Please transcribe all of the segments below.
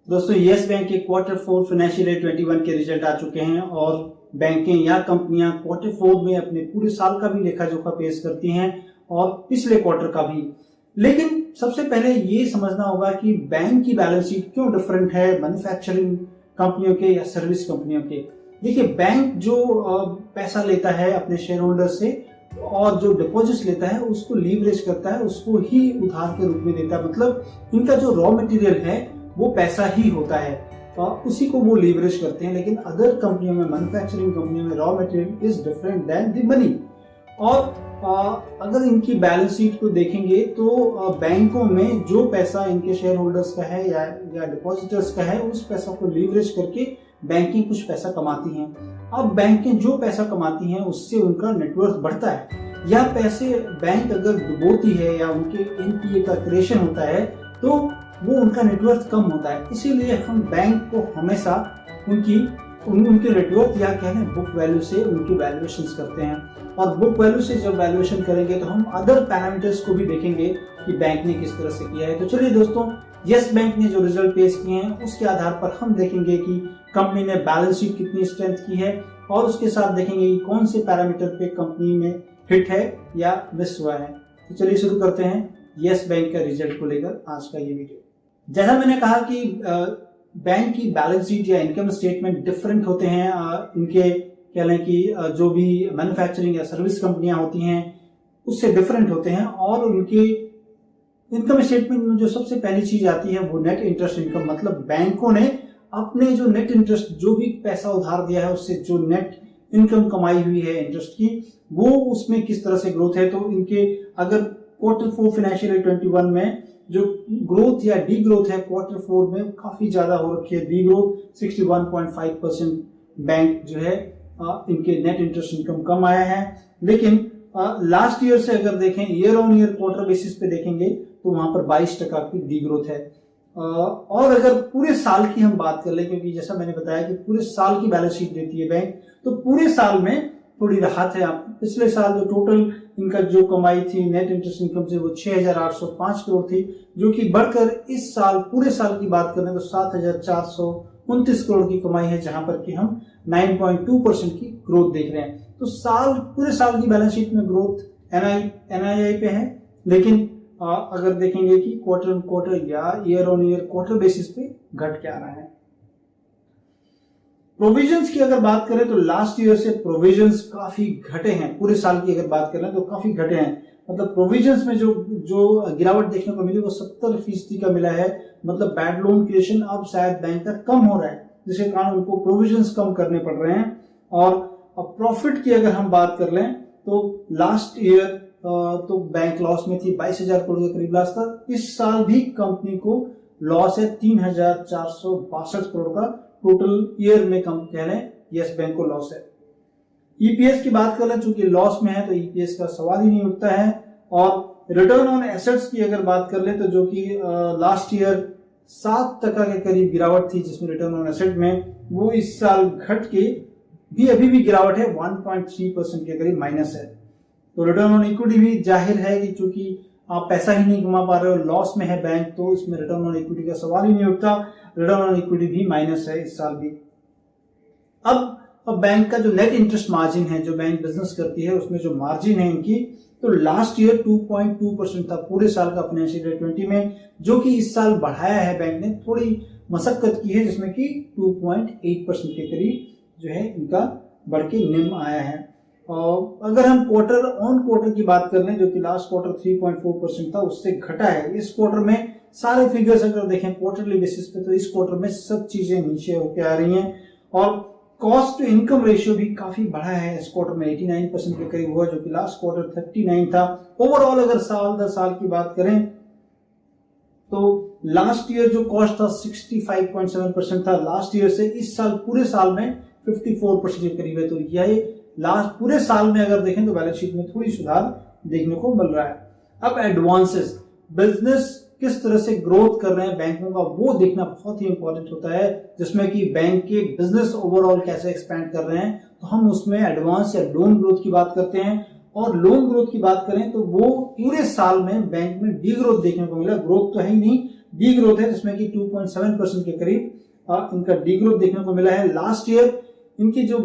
दोस्तों yes bank के Q4 financial year 21 के रिजल्ट आ चुके हैं और बैंकें या कंपनियां Q4 में अपने पूरे साल का भी लेखा जोखा पेश करती हैं और पिछले क्वार्टर का भी। लेकिन सबसे पहले ये समझना होगा कि बैंक की बैलेंस शीट क्यों डिफरेंट है मैन्युफैक्चरिंग कंपनियों के या सर्विस कंपनियों के। देखिए, बैंक जो पैसा लेता है अपने शेयर होल्डर से और जो डिपॉजिट्स लेता है उसको लीवरेज करता है, उसको ही उधार के रूप में देता है। मतलब इनका जो रॉ मटेरियल है वो पैसा ही होता है और उसी को वो लीवरेज करते हैं। लेकिन अदर कंपनियों में, मैन्युफैक्चरिंग कंपनियों में raw material is different than the money. और अगर इनकी बैलेंस शीट को देखेंगे तो बैंकों में जो पैसा इनके शेयर होल्डर्स का है या डिपॉजिटर्स का है, उस पैसा को लीवरेज करके बैंकें कुछ पैसा कमाती हैं। अब बैंकें जो पैसा कमाती हैं उससे उनका नेटवर्थ बढ़ता है। या पैसे बैंक अगर डुबोती है या उनके एनपीए का क्रिएशन होता है तो वो उनका नेटवर्थ कम होता है। इसीलिए हम बैंक को हमेशा उनके नेटवर्थ या कह लें बुक वैल्यू से उनकी वैल्यूएशंस करते हैं। और बुक वैल्यू से जब वैल्यूएशन करेंगे तो हम अदर पैरामीटर्स को भी देखेंगे कि बैंक ने किस तरह से किया है। तो चलिए दोस्तों, यस बैंक ने जो रिजल्ट पेश किए हैं उसके आधार पर हम देखेंगे कि कंपनी ने बैलेंस शीट कितनी स्ट्रेंथ की है और उसके साथ देखेंगे कि कौन से पैरामीटर पे कंपनी में हिट है या मिस हुआ है। तो चलिए शुरू करते हैं यस बैंक का रिजल्ट को लेकर आज का ये वीडियो। जैसा मैंने कहा कि बैंक की बैलेंस शीट या इनकम स्टेटमेंट डिफरेंट होते हैं। इनके कह लें कि जो भी मैन्युफैक्चरिंग या सर्विस कंपनियां होती हैं उससे डिफरेंट होते हैं। और उनके इनकम स्टेटमेंट में जो सबसे पहली चीज आती है वो नेट इंटरेस्ट इनकम। मतलब बैंकों ने अपने जो नेट इंटरेस्ट, जो भी पैसा उधार दिया है उससे जो नेट इनकम कमाई हुई है इंटरेस्ट की, वो उसमें किस तरह से ग्रोथ है। तो इनके अगर Q4 फाइनेंशियल ईयर 21 में जो ग्रोथ या डी ग्रोथ है Q4 में काफी ज्यादा हो रखी है। डी ग्रोथ 61.5% बैंक जो है इनके नेट इंटरेस्ट इनकम कम आया है। लेकिन लास्ट ईयर से अगर देखें, year on year quarter basis पे देखेंगे तो वहां पर 22% की डी ग्रोथ है। और अगर पूरे साल की हम बात कर लें, क्योंकि जैसा मैंने बताया कि पूरे साल की बैलेंस शीट देती है बैंक, तो पूरे साल में थोड़ी राहत है। आप पिछले साल जो टोटल इनका जो कमाई थी नेट इंटरेस्ट इनकम से वो 6,805 करोड़ थी, जो कि बढ़कर इस साल पूरे साल की बात करें तो 7,429 करोड़ की कमाई है, जहां पर कि हम 9.2% की ग्रोथ देख रहे हैं। तो पूरे साल की बैलेंस शीट में ग्रोथ एनआईआई पे है। लेकिन अगर देखेंगे कि क्वार्टर ऑन क्वार्टर या year on year quarter basis पे घट के आ रहा है। प्रोविजंस की अगर बात करें तो लास्ट ईयर से प्रोविजंस काफी घटे हैं। पूरे साल की अगर बात करें तो काफी घटे हैं। मतलब प्रोविजंस में जो गिरावट देखने को मिली वो 70% का मिला है। मतलब बैड लोन क्रिएशन अब शायद बैंक का कम हो रहा है, जिसके कारण उनको प्रोविजंस कम करने पड़ रहे हैं। और प्रॉफिट की अगर हम बात कर लें तो लास्ट ईयर तो बैंक लॉस में थी, 22,000 करोड़ के करीब लॉस था। इस साल भी कंपनी को लॉस है 3,462 करोड़ का टोटल ईयर में कम कह लें यस बैंक को लॉस है। ईपीएस की बात कर लें, चूंकि लॉस में है तो ईपीएस का सवाल ही नहीं उठता है। और रिटर्न ऑन एसेट्स की अगर बात कर लें तो जो कि लास्ट ईयर 7% के करीब गिरावट थी जिसमें रिटर्न ऑन एसेट में, वो इस साल घट के भी अभी भी गिरावट है, 1.3% के करीब माइनस है। तो रिटर्न ऑन इक्विटी भी जाहिर है कि चूंकि आप पैसा ही नहीं कमा पा रहे हो, लॉस में है बैंक, तो इसमें रिटर्न ऑन इक्विटी का सवाल ही नहीं उठता। रिटर्न ऑन इक्विटी भी माइनस है इस साल भी। अब बैंक का जो नेट इंटरेस्ट मार्जिन है, जो बैंक बिजनेस करती है उसमें जो मार्जिन है इनकी, तो लास्ट ईयर 2.2% था पूरे साल का फाइनेंशियल ईयर 20 में, जो कि इस साल बढ़ाया है बैंक ने, थोड़ी मशक्कत की है, जिसमें कि 2.8% के करीब जो है इनका बढ़ के निम्न आया है। और अगर हम क्वार्टर ऑन क्वार्टर की बात कर लें, जो कि लास्ट क्वार्टर 3.4% था, उससे घटा है। इस क्वार्टर में सारे फिगर्स अगर देखें क्वार्टरली बेसिस पे तो इस क्वार्टर में सब चीजें नीचे होकर आ रही हैं। और कॉस्ट टू इनकम रेशियो भी काफी बढ़ा है इस क्वार्टर में, 89% के करीब हुआ, जो कि लास्ट क्वार्टर 39 था। ओवरऑल अगर साल दर साल की बात करें तो लास्ट ईयर जो कॉस्ट था 65.7% था लास्ट ईयर से, इस साल पूरे साल में 54% के करीब है। तो यह लास्ट पूरे साल में अगर देखें तो बैलेंस शीट में थोड़ी सुधार देखने को मिल रहा है। अब एडवांसेस, बिजनेस किस तरह से ग्रोथ कर रहे हैं बैंकों का, वो देखना बहुत ही इंपॉर्टेंट होता है, जिसमें कि बैंक के बिजनेस ओवरऑल कैसे एक्सपैंड कर रहे हैं। तो हम उसमें एडवांस या लोन ग्रोथ की बात करते हैं। और लोन ग्रोथ की बात करें तो वो पूरे साल में बैंक में डी ग्रोथ देखने को मिला। ग्रोथ तो है ही नहीं, डी ग्रोथ है, जिसमें कि 2.7% के करीब इनका डी ग्रोथ देखने को मिला है। लास्ट ईयर इनकी जो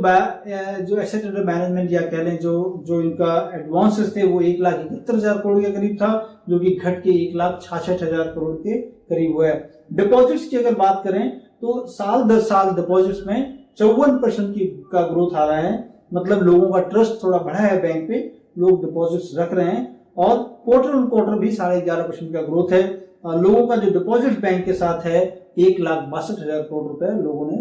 एसेट अंडर मैनेजमेंट या कह लें जो इनका एडवांसेस थे वो 1,71,000 करोड़ के करीब था, जो कि घट के 1,66,000 करोड़ के करीब हुआ है। डिपॉजिट्स की अगर बात करें तो साल दर साल डिपॉजिट्स में 54% का ग्रोथ आ रहा है, मतलब लोगों का ट्रस्ट थोड़ा बढ़ा है बैंक पे, लोग डिपॉजिट्स रख रहे हैं। और क्वार्टर ऑन क्वार्टर भी 11.5% का ग्रोथ है। लोगों का जो डिपॉजिट बैंक के साथ है 1,62,000 करोड़ रुपए लोगों ने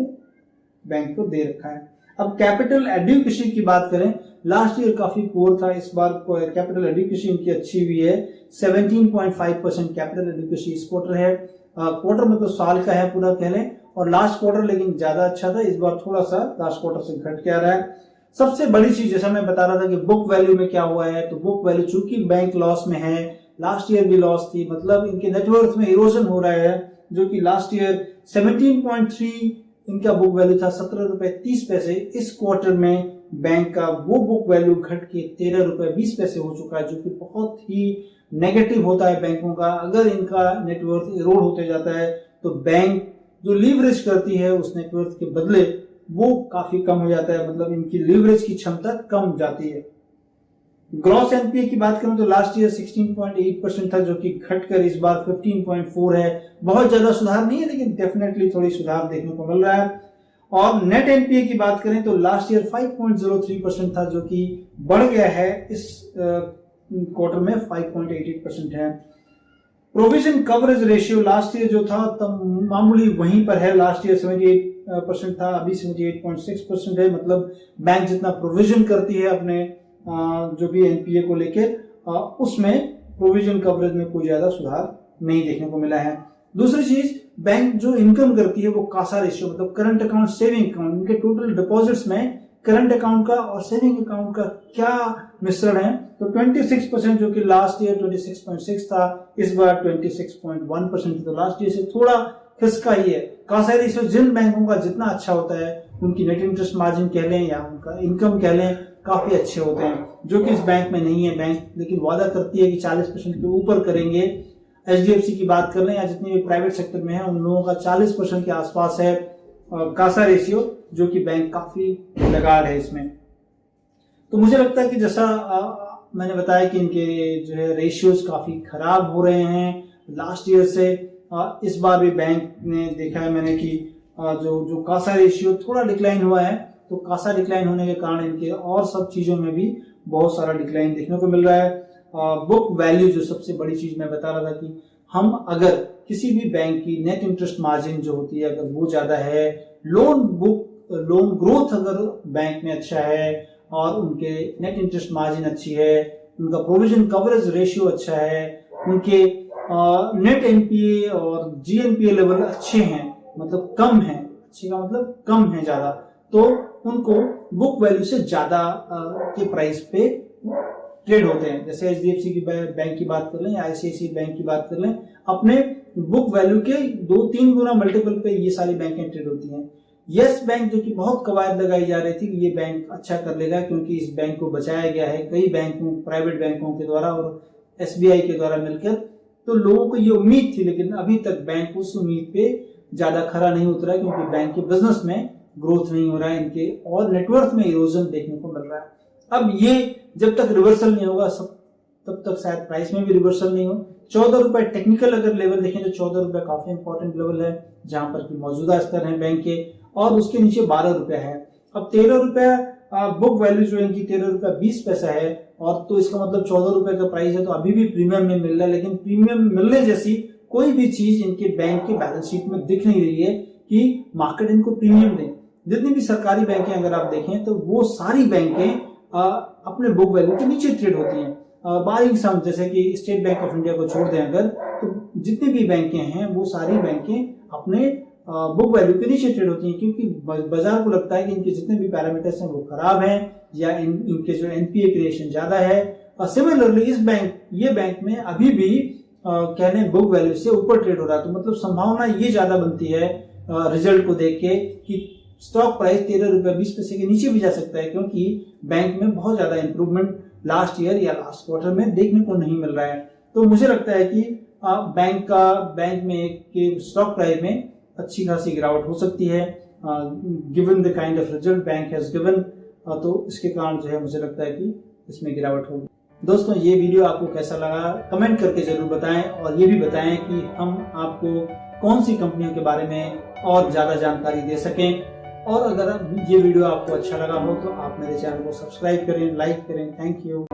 बैंक को दे रखा है। अब कैपिटल एडिक्वेसी की बात करें, लास्ट ईयर काफी पुअर था, इस बार कैपिटल एडिक्वेसी इनकी अच्छी हुई है। 17.5% कैपिटल एडिक्वेसी इस क्वार्टर है। क्वार्टर मतलब साल का है पूरा कह लें, और लास्ट क्वार्टर लेकिन ज्यादा अच्छा था, इस बार थोड़ा सा लास्ट क्वार्टर से घट के आ रहा है। सबसे बड़ी चीज जैसा मैं बता रहा था कि बुक वैल्यू में क्या हुआ है, तो बुक वैल्यू चूंकि बैंक लॉस में है, लास्ट ईयर भी लॉस थी, मतलब इनके नेटवर्थ में इरोजन हो रहा है, जो कि लास्ट ईयर 17.3 इनका बुक वैल्यू था 17.30 रुपए। इस क्वार्टर में बैंक का वो बुक वैल्यू घट के 13.20 रुपए हो चुका है, जो कि बहुत ही नेगेटिव होता है बैंकों का। अगर इनका नेटवर्थ इरोड होते जाता है तो बैंक जो लीवरेज करती है उस नेटवर्थ के बदले वो काफी कम हो जाता है, मतलब इनकी लीवरेज की क्षमता कम जाती है। ग्रॉस एनपीए की बात करें तो लास्ट ईयर 16.8% था, जो कि घटकर इस बार 15.4 है। बहुत ज्यादा सुधार नहीं है, लेकिन डेफिनेटली थोड़ी सुधार देखने को मिल रहा है। और नेट एनपीए की बात करें तो लास्ट ईयर 5.03% था, जो कि बढ़ गया है इस क्वार्टर में 5.88% है। Provision coverage ratio last year जो था तब मामूली वहीं पर है, लास्ट ईयर 78% था, अभी 78.6% है। मतलब बैंक जितना प्रोविजन करती है अपने जो भी एनपीए को लेके, उसमें प्रोविजन कवरेज में कोई ज्यादा सुधार नहीं देखने को मिला है। दूसरी चीज, बैंक जो इनकम करती है वो कासा रेशियो, मतलब करंट अकाउंट सेविंग अकाउंट, इनके टोटल डिपॉजिट्स में करंट अकाउंट का और सेविंग अकाउंट का क्या मिश्रण है, तो 26%, जो कि लास्ट ईयर 26.6 था, इस बार 26.1%, तो लास्ट ईयर से थोड़ा खिसका ही है। कासा रेशियो जिन बैंकों का जितना अच्छा होता है उनकी नेट इंटरेस्ट मार्जिन कह लें या उनका इनकम कह लें काफी अच्छे होते हैं, जो कि इस बैंक में नहीं है। बैंक लेकिन वादा करती है कि 40% के ऊपर करेंगे। एचडीएफसी की बात कर लें या जितने भी प्राइवेट सेक्टर में है उन लोगों का 40% के आसपास है कासा रेशियो, जो कि बैंक काफी लगाड़ है इसमें। तो मुझे लगता है कि जैसा मैंने बताया कि इनके जो है रेशियोज काफी खराब हो रहे हैं लास्ट ईयर से। इस बार भी बैंक ने देखा है मैंने कि जो कासा रेशियो थोड़ा डिक्लाइन हुआ है, तो कासा डिक्लाइन होने के कारण इनके और सब चीजों में भी बहुत सारा डिक्लाइन देखने को मिल रहा है। बुक वैल्यू जो सबसे बड़ी चीज मैं बता रहा था कि हम अगर किसी भी बैंक की नेट इंटरेस्ट मार्जिन जो होती है अगर वो ज्यादा है, लोन ग्रोथ अगर बैंक में अच्छा है और उनके नेट इंटरेस्ट मार्जिन अच्छी है, उनका प्रोविजन कवरेज रेशियो अच्छा है, उनके नेट एनपीए और जीएनपीए लेवल अच्छे हैं, मतलब कम है, अच्छे का मतलब कम है ज्यादा, तो उनको बुक वैल्यू से ज्यादा के प्राइस पे ट्रेड होते हैं। जैसे एचडीएफसी की बैंक की बात कर लें या आईसीआईसीआई बैंक की बात कर लें, अपने बुक वैल्यू के 2-3 गुना मल्टीपल पे ये सारी बैंकें ट्रेड होती हैं। यस बैंक जो कि बहुत कवायद लगाई जा रही थी कि ये बैंक अच्छा कर लेगा क्योंकि इस बैंक को बचाया गया है कई बैंकों प्राइवेट बैंकों के द्वारा और एसबीआई के द्वारा मिलकर, तो लोगों को ये उम्मीद थी, लेकिन अभी तक बैंक उस उम्मीद पे ज्यादा खरा नहीं उतरा क्योंकि बैंक के बिजनेस में ग्रोथ नहीं हो रहा है इनके और नेटवर्थ में इरोजन देखने को मिल रहा है। अब ये जब तक रिवर्सल नहीं होगा तब तक शायद प्राइस में भी रिवर्सल नहीं हो। 14 रुपए टेक्निकल अगर लेवल देखें तो 14 रुपए काफी इंपॉर्टेंट लेवल है जहां पर की मौजूदा स्तर है बैंक के, और उसके नीचे 12 रुपए है। अब 13 रुपए बुक वैल्यू जो इनकी 13.20 रुपए है, और तो इसका मतलब 14 रुपए का प्राइस है, तो अभी भी प्रीमियम में मिल रहा है, लेकिन प्रीमियम मिलने जैसी कोई भी चीज इनके बैंक के बैलेंस शीट में दिख नहीं रही है कि मार्केट इनको प्रीमियम दे। जितनी भी सरकारी बैंकें अगर आप देखें तो वो सारी बैंकें अपने बुक वैल्यू के नीचे ट्रेड होती हैं। बारिंग सम जैसे कि स्टेट बैंक ऑफ इंडिया को छोड़ दें अगर, तो जितनी भी बैंकें हैं वो सारी बैंकें अपने बुक वैल्यू के नीचे ट्रेड होती हैं क्योंकि बाजार को लगता है कि इनके जितने भी पैरामीटर्स हैं वो खराब हैं या इनके जो एनपीए क्रिएशन ज्यादा है। सिमिलरली ये बैंक में अभी भी कह लें बुक वैल्यू से ऊपर ट्रेड हो रहा है, तो मतलब संभावना ये ज्यादा बनती है रिजल्ट को देख के कि स्टॉक प्राइस 13.20 के नीचे भी जा सकता है क्योंकि बैंक में बहुत ज्यादा इंप्रूवमेंट लास्ट ईयर या लास्ट क्वार्टर में देखने को नहीं मिल रहा है। तो मुझे लगता है कि बैंक में के स्टॉक प्राइस में अच्छी खासी गिरावट हो सकती है, given the kind of result bank has given. तो इसके कारण जो है मुझे लगता है कि इसमें गिरावट होगी। दोस्तों, ये वीडियो आपको कैसा लगा कमेंट करके जरूर बताएं, और ये भी बताएं कि हम आपको कौन सी कंपनियों के बारे में और ज्यादा जानकारी दे सकें। और अगर ये वीडियो आपको अच्छा लगा हो तो आप मेरे चैनल को सब्सक्राइब करें, लाइक करें। Thank you.